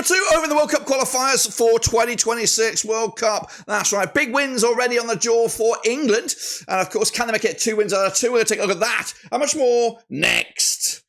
number 2 over in the World Cup qualifiers for 2026 World Cup. That's right, big wins already on the jaw for England. And of course, can they make it 2 wins out of 2? We're going to take a look at that and much more next.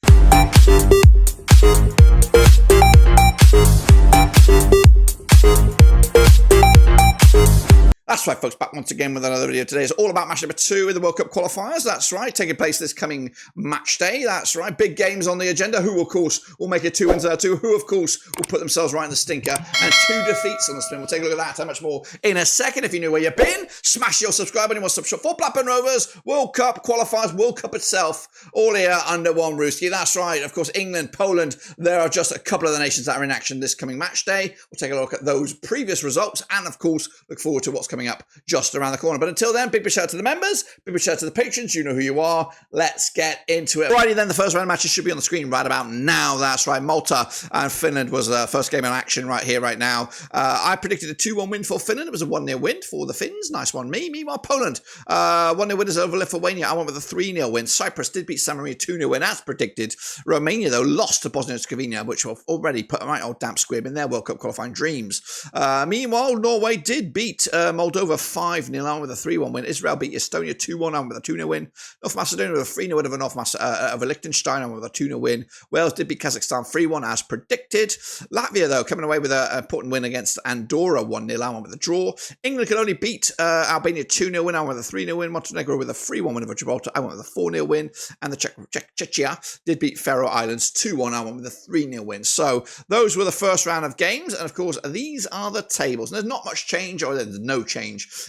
That's right, folks, back once again with another video. Today is all about match number 2 in the World Cup qualifiers. That's right, taking place this coming match day. That's right, big games on the agenda. Who, of course, will make it 2 wins out of 2? Who, of course, will put themselves right in the stinker? And 2 defeats on the spin. We'll take a look at that and much more in a second. If you knew where you've been, smash your subscribe button. What's up, shop for Blackburn Rovers, World Cup qualifiers, World Cup itself, all here under one rooski. That's right, of course, England, Poland. There are just a couple of the nations that are in action this coming match day. We'll take a look at those previous results and, of course, look forward to what's coming up just around the corner. But until then, big shout out to the members, big shout out to the patrons. You know who you are. Let's get into it. Alrighty then, the first round of matches should be on the screen right about now. That's right, Malta and Finland was the first game in action right here, right now. I predicted a 2-1 win for Finland. It was a 1-0 win for the Finns. Nice one, me. Meanwhile, Poland, 1-0 winners over Lithuania. I went with a 3-0 win. Cyprus did beat San Marino 2-0 win, as predicted. Romania, though, lost to Bosnia and Herzegovina, which will already put a right old damp squib in their World Cup qualifying dreams. Meanwhile, Norway did beat Moldova 5-0 on with a 3-1 win. Israel beat Estonia 2-1 on with a 2-0 win. North Macedonia with a 3-0 win over Liechtenstein on with a 2-0 win. Wales did beat Kazakhstan 3-1 as predicted. Latvia, though, coming away with an important win against Andorra 1-0 on with a draw. England could only beat Albania 2-0 win on with a 3-0 win. Montenegro with a 3-1 win over Gibraltar. I went with a 4-0 win. And the Czechia did beat Faroe Islands 2-1 on with a 3-0 win. So those were the first round of games. And of course, these are the tables. And there's not much change, or there's no change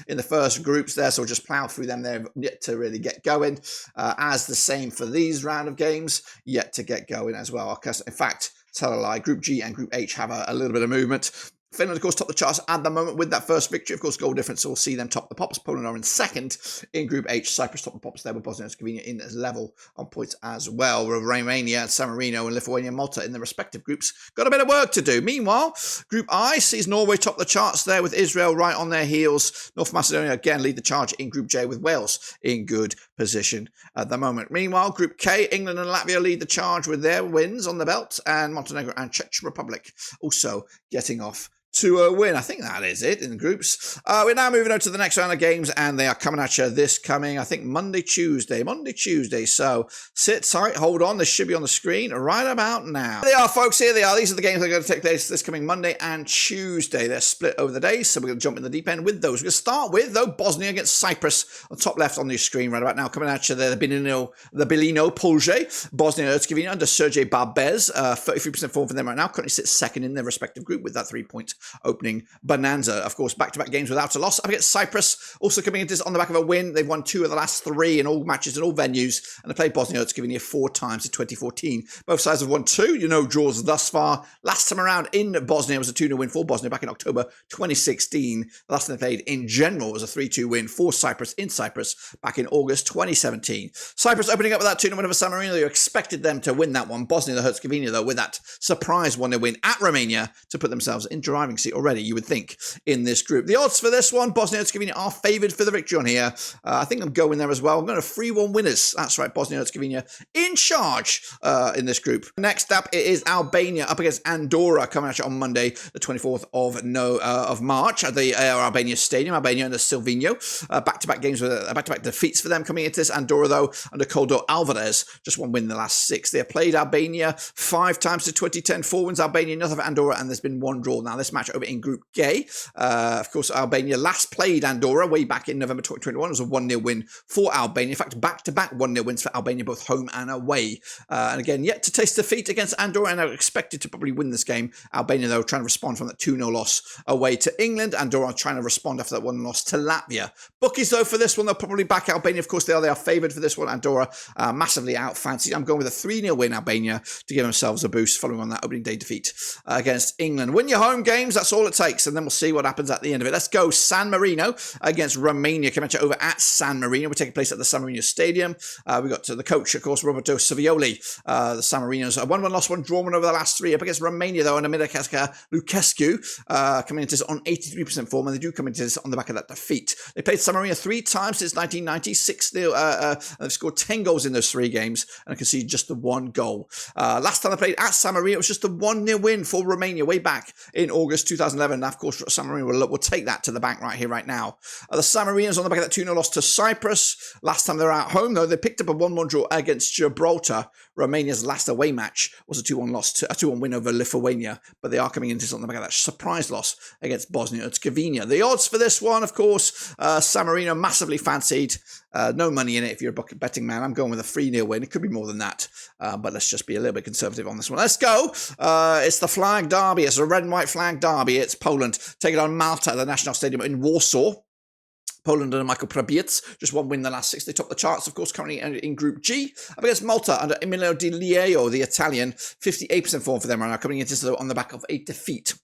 in the first groups there, so we'll just plow through them there, yet to really get going. As the same for these round of games, yet to get going as well. In fact, tell a lie, Group G and Group H have a little bit of movement. Finland, of course, top the charts at the moment with that first victory. Of course, goal difference, so we'll see them top the pops. Poland are in second in Group H. Cyprus top the pops there with Bosnia and Herzegovina in as level on points as well. Romania, San Marino, and Lithuania and Malta in the respective groups got a bit of work to do. Meanwhile, Group I sees Norway top the charts there with Israel right on their heels. North Macedonia again lead the charge in Group J with Wales in good position at the moment. Meanwhile, Group K, England and Latvia lead the charge with their wins on the belt, and Montenegro and Czech Republic also getting off to a win. I think that is it in the groups. We're now moving on to the next round of games, and they are coming at you this coming, I think, Monday, Tuesday. So sit tight, hold on. This should be on the screen right about now. Here they are, folks. Here they are. These are the games that are going to take place this coming Monday and Tuesday. They're split over the days, so we're going to jump in the deep end with those. We're going to start with, though, Bosnia against Cyprus on top left on the screen right about now. Coming at you there, the Bilino Polje, Bosnia and Herzegovina under Sergej Barbez. 33% form for them right now. Currently sits second in their respective group with that 3-point opening bonanza. Of course, back-to-back games without a loss. Up against Cyprus, also coming into this on the back of a win. They've won 2 of the last 3 in all matches in all venues, and they played Bosnia and Herzegovina 4 times in 2014. Both sides have won 2, draws thus far. Last time around in Bosnia was a 2-0 win for Bosnia back in October 2016. The last time they played in general was a 3-2 win for Cyprus in Cyprus back in August 2017. Cyprus opening up with that 2-0 win over San Marino. You expected them to win that one. Bosnia and Herzegovina, though, with that surprise 1-0 win at Romania to put themselves in driving seat already, you would think, in this group. The odds for this one, Bosnia and Herzegovina are favoured for the victory on here. I think I'm going there as well. I'm going to 3-1 winners. That's right, Bosnia and Herzegovina in charge in this group. Next up, it is Albania up against Andorra coming at you on Monday, the 24th of March at the Albania Stadium. Albania under Silvino. Back-to-back games with back-to-back defeats for them coming into this. Andorra, though, under Koldo Alvarez, just 1 win in the last 6. They have played Albania 5 times to 2010. 4 wins Albania, nothing for Andorra, and there's been 1 draw. Now, this match over in Group G. Of course, Albania last played Andorra way back in November 2021. It was a 1-0 win for Albania. In fact, back-to-back 1-0 wins for Albania, both home and away. And again, yet to taste defeat against Andorra, and are expected to probably win this game. Albania, though, trying to respond from that 2-0 loss away to England. Andorra trying to respond after that 1 loss to Latvia. Bookies, though, for this one, they'll probably back Albania. Of course, they are favoured for this one. Andorra massively out-fancied. I'm going with a 3-0 win Albania to give themselves a boost following on that opening day defeat against England. Win your home games. games, that's all it takes, and then we'll see what happens at the end of it. Let's go. San Marino against Romania. Coming over at San Marino. We're taking place at the San Marino Stadium. We got the coach, of course, Roberto Savioli. The San Marinos 1-1 lost, 1 draw, 1 over the last 3 up against Romania, though, and Mircea Lucescu coming into this on 83% form, and they do come into this on the back of that defeat. They played San Marino 3 times since 1990, 6-0, and they've scored 10 goals in those 3 games, and I can see just the 1 goal. Last time they played at San Marino, it was just a 1-0 win for Romania way back in August 2011. And of course, San Marino will take that to the bank right here, right now. The San Marinos on the back of that 2-0 loss to Cyprus. Last time they were at home, though, they picked up a 1-1 draw against Gibraltar. Romania's last away match was a 2-1 loss, a 2-1 win over Lithuania, but they are coming into this on the back of that surprise loss against Bosnia-Herzegovina. The odds for this one, of course, San Marino massively fancied. No money in it if you're a betting man. I'm going with a 3-0 win. It could be more than that, but let's just be a little bit conservative on this one. Let's go. It's the flag derby. It's a red and white flag derby. It's Poland taking on Malta at the National Stadium in Warsaw. Poland under Michael Prabiec, just 1 win in the last 6. They top the charts, of course, currently in Group G. Up against Malta under Emilio Di Leo, the Italian. 58% form for them right now, coming into this on the back of a defeat.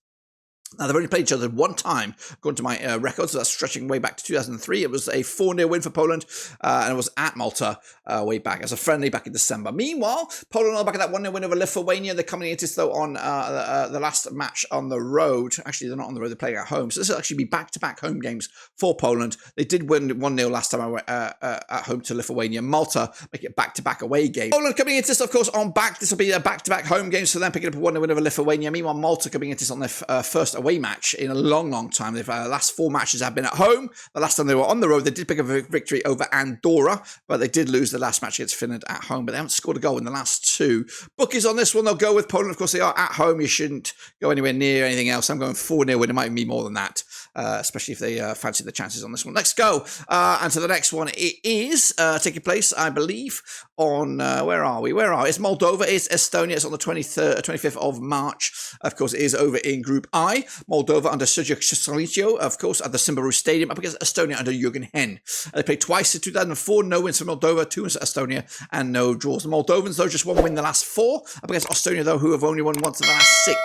Now, they've only played each other 1 time, according to my records. So that's stretching way back to 2003. It was a 4-0 win for Poland, and it was at Malta way back as a friendly back in December. Meanwhile, Poland on the back of that 1-0 win over Lithuania. They're coming into this, though, on the last match on the road. Actually, they're not on the road. They're playing at home. So this will actually be back-to-back home games for Poland. They did win 1-0 last time at home to Lithuania. Malta make it back-to-back away games. Poland coming into this, of course, on back. This will be a back-to-back home games for them, picking up a 1-0 win over Lithuania. Meanwhile, Malta coming into this on their first away match in a long time. They've last 4 matches have been at home. The last time they were on the road, they did pick up a victory over Andorra, but they did lose the last match against Finland at home. But they haven't scored a goal in the last 2. Bookies on this one, they'll go with Poland. Of course, they are at home. You shouldn't go anywhere near anything else. I'm going 4-0 win. It might be more than that, especially if they fancy the chances on this one. Let's go. And to the next one. It is taking place, I believe, on where are we? It's Moldova. It's Estonia. It's on the 25th of March. Of course, it is over in Group I. Moldova under Sergio Chisalicio, of course, at the Simbaru Stadium, up against Estonia under Jürgen Henn. They played twice in 2004, no wins for Moldova, 2 wins for Estonia, and no draws. The Moldovans, though, just 1 win in the last 4, up against Estonia, though, who have only won once in the last 6.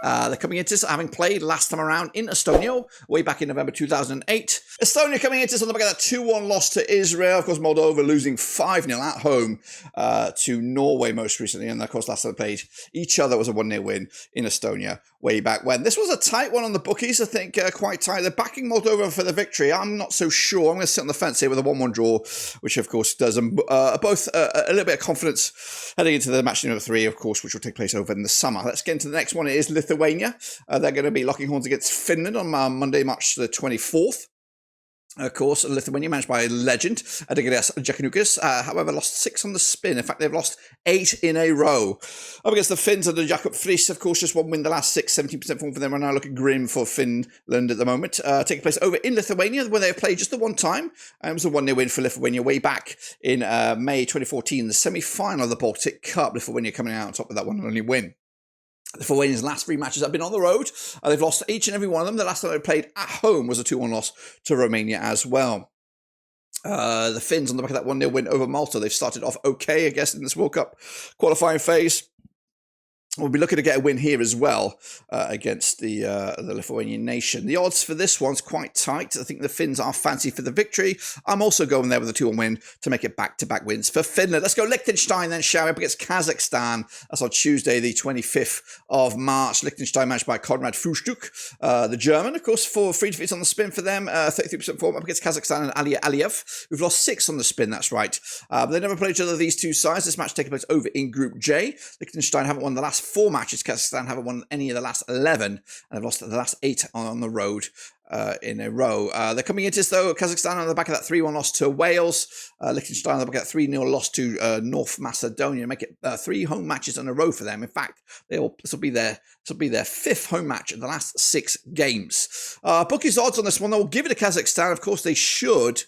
They're coming into this, having played last time around in Estonia, way back in November 2008. Estonia coming into this on the back of that 2-1 loss to Israel. Of course, Moldova losing 5-0 at home to Norway most recently, and of course, last time they played each other was a 1-0 win in Estonia way back when. This was a tight one on the bookies, I think, quite tight. They're backing Moldova for the victory. I'm not so sure. I'm going to sit on the fence here with a 1-1 draw, which of course does them both a little bit of confidence heading into the match number 3, of course, which will take place over in the summer. Let's get into the next one. It is Lithuania. They're going to be locking horns against Finland on Monday, March the 24th. Of course, Lithuania managed by a legend, Adigidas Jakunukas, however, lost 6 on the spin. In fact, they've lost 8 in a row. Up against the Finns under Jakob Friis, of course, just 1 win the last 6, 17% form for them. Are now looking grim for Finland at the moment. Taking place over in Lithuania, where they have played just the 1 time. It was a 1-0 win for Lithuania way back in May 2014, the semi-final of the Baltic Cup. Lithuania coming out on top with that 1-1 win. Lithuania's last 3 matches have been on the road. They've lost each and every one of them. The last time they played at home was a 2-1 loss to Romania as well. The Finns on the back of that 1-0 win over Malta. They've started off okay, I guess, in this World Cup qualifying phase. We'll be looking to get a win here as well against the Lithuanian nation. The odds for this one's quite tight. I think the Finns are fancy for the victory. I'm also going there with a 2-1 win to make it back-to-back wins for Finland. Let's go Liechtenstein then, shall we? Up against Kazakhstan. That's on Tuesday, the 25th of March. Liechtenstein managed by Konrad Frühstück, the German, of course, for 3 defeats on the spin for them. 33% form up against Kazakhstan and Aliya Aliyev, who've lost 6 on the spin, that's right. But they never played each other, these 2 sides. This match taking place over in Group J. Liechtenstein haven't won the last 4 matches. Kazakhstan haven't won any of the last 11, and they've lost the last 8 on the road in a row. They're coming into this, though, Kazakhstan on the back of that 3-1 loss to Wales. Liechtenstein on the back of that 3-0 loss to North Macedonia. Make it 3 home matches in a row for them. In fact, this will be their 5th home match in the last 6 games. Bookies odds on this one, they'll give it to Kazakhstan. Of course, they should,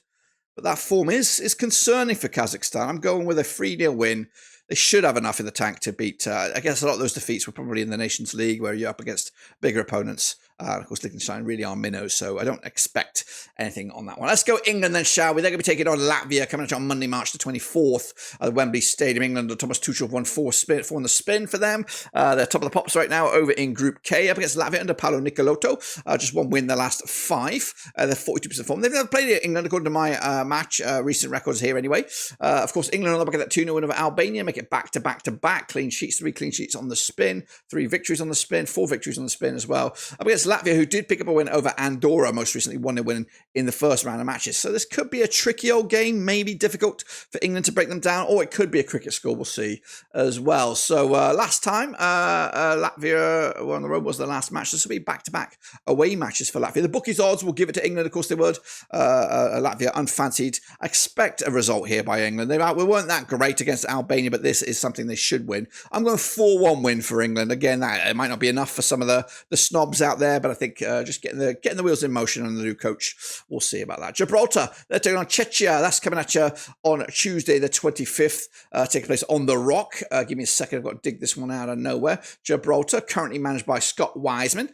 but that form is concerning for Kazakhstan. I'm going with a 3-0 win. They should have enough in the tank to beat, I guess a lot of those defeats were probably in the Nations League, where you're up against bigger opponents. Of course, Liechtenstein really are minnows, so I don't expect anything on that one. Let's go England then, shall we? They're going to be taking on Latvia, coming out on Monday, March the 24th at Wembley Stadium. England, Thomas Tuchel won 4 on the spin for them. They're top of the pops right now over in Group K up against Latvia under Paolo Niccolotto. Just 1 win the last 5. They're 42% form. They've never played England according to my recent records here anyway. Of course, England on the back of that 2-0 win over Albania, make it back-to-back-to-back. Clean sheets, 3 clean sheets on the spin, 3 victories on the spin, 4 victories on the spin as well. Up against Latvia, who did pick up a win over Andorra most recently, 1-0 win in the first round of matches. So this could be a tricky old game, maybe difficult for England to break them down, or it could be a cricket score, we'll see as well. So last time, Latvia were on the road was the last match. This will be back-to-back away matches for Latvia. The bookies odds will give it to England, of course they would. Latvia unfancied. I expect a result here by England. We weren't that great against Albania, but this is something they should win. I'm going 4-1 win for England. Again, it might not be enough for some of the snobs out there, but I think just getting the wheels in motion under the new coach, we'll see about that. Gibraltar, they're taking on Czechia. That's coming at you on Tuesday the 25th, taking place on the Rock. Give me a second, I've got to dig this one out of nowhere. Gibraltar, currently managed by Scott Wiseman,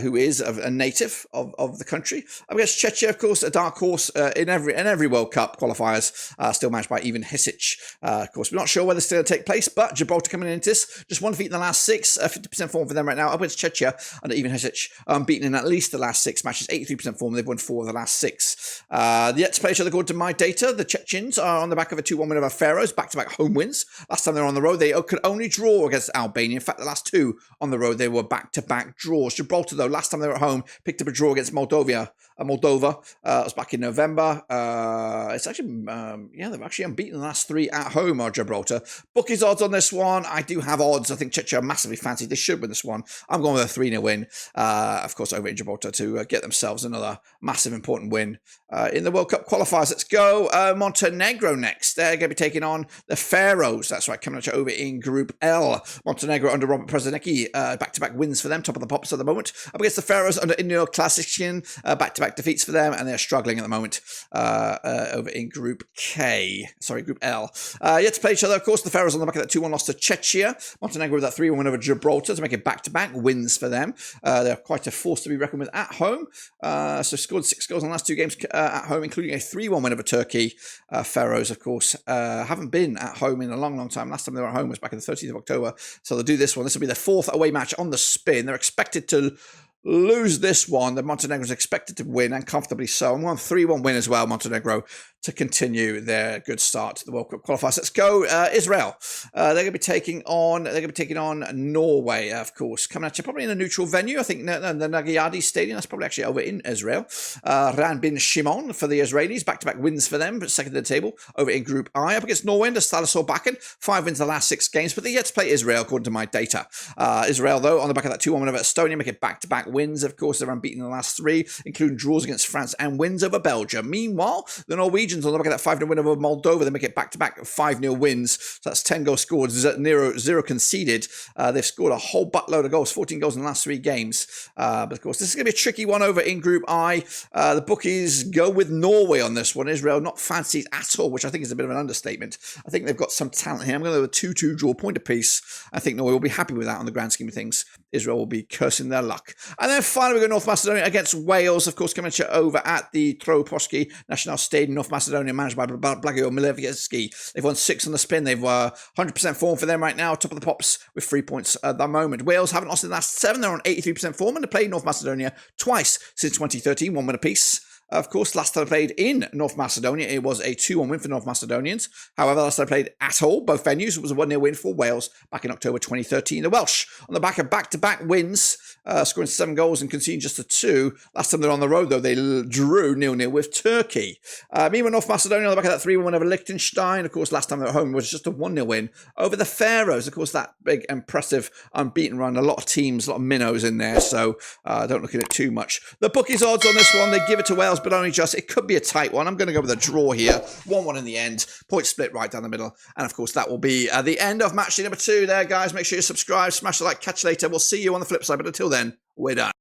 who is a native of the country. Up against Czechia, of course, a dark horse in every World Cup qualifiers, still managed by Ivan Hisic. Of course, we're not sure whether it's still going to take place, but Gibraltar coming into this, just 1 defeat in the last 6, 50% form for them right now. Up against Czechia under Ivan Hisic, beaten in at least the last 6 matches, 83% form. They've won 4 of the last 6. Yet to play each other, according to my data, the Chechens are on the back of a 2-1 win over Faroes, back-to-back home wins. Last time they were on the road, they could only draw against Albania. In fact, the last 2 on the road, they were back-to-back draws. Gibraltar, though, last time they were at home, picked up a draw against Moldova. It was back in November. It's actually, they've actually unbeaten the last 3 at home, Gibraltar. Bookies odds on this one. I do have odds. I think Czechia are massively fancied. They should win this one. I'm going with a 3-0 win, of course, over in Gibraltar to get themselves another massive important win in the World Cup qualifiers. Let's go Montenegro next. They're going to be taking on the Faroes. That's right, coming at you over in Group L. Montenegro under Robert Przesnicki, back-to-back wins for them, top of the pops at the moment. Up against the Faroes under Inyo Klasicin, back-to-back defeats for them, and they're struggling at the moment over in Group L. Yet to play each other, of course, the Faroes on the back of that 2-1 loss to Czechia. Montenegro with that 3-1 win over Gibraltar to make it back-to-back wins for them. They're quite a force to be reckoned with at home. So scored 6 goals in the last 2 games at home, including a 3-1 win over Turkey. Faroes, of course, haven't been at home in a long, long time. Last time they were at home was back on the 13th of October. So they'll do this one. This will be their 4th away match on the spin. They're expected to lose this one. The Montenegro is expected to win, and comfortably so. I'm going 3-1 win as well, Montenegro, to continue their good start to the World Cup qualifiers. Let's go Israel. They're going to be taking on Norway, of course, coming at you probably in a neutral venue. I think the Nagayadi Stadium. That's probably actually over in Israel. Ran bin Shimon for the Israelis, back-to-back wins for them, but second to the table over in Group I. Up against Norway under Stanislav Bakken, 5 wins the last 6 games, but they're yet to play Israel according to my data. Israel, though, on the back of that 2-1 win over Estonia, make it back-to-back wins. Of course, they're unbeaten in the last 3, including draws against France and wins over Belgium. Meanwhile, the Norwegians on the back of that 5-0 win over Moldova, they make it back-to-back 5-0 wins. So that's 10 goals scored, 0 conceded. They've scored a whole buttload of goals, 14 goals in the last 3 games. But of course, this is going to be a tricky one over in Group I. The bookies go with Norway on this one. Israel not fancied at all, which I think is a bit of an understatement. I think they've got some talent here. I'm going to go with a 2-2 draw, point apiece. I think Norway will be happy with that on the grand scheme of things. Israel will be cursing their luck. And then finally, we go North Macedonia against Wales, of course, coming to over at the Troposki National Stadium, North Macedonia, managed by Blagio Milevski. They've won 6 on the spin. They've 100% form for them right now, top of the pops with 3 points at the moment. Wales haven't lost in the last 7. They're on 83% form, and they played North Macedonia twice since 2013, 1 win apiece. Of course, last time I played in North Macedonia, it was a 2-1 win for North Macedonians. However, last time I played at all, both venues, it was a 1-0 win for Wales back in October 2013. The Welsh, on the back of back-to-back wins, scoring 7 goals and conceding just a 2. Last time they were on the road, though, they drew 0-0 with Turkey. Meanwhile, North Macedonia on the back of that 3-1 win over Liechtenstein. Of course, last time they were at home was just a 1-0 win over the Faroes. Of course, that big, impressive, unbeaten run. A lot of teams, a lot of minnows in there, so don't look at it too much. The bookies odds on this one, they give it to Wales, but only just. It could be a tight one. I'm going to go with a draw here. 1-1 in the end. Point split right down the middle. And, of course, that will be the end of match day number 2 there, guys. Make sure you subscribe, smash the like, catch you later. We'll see you on the flip side, but until then, we're done.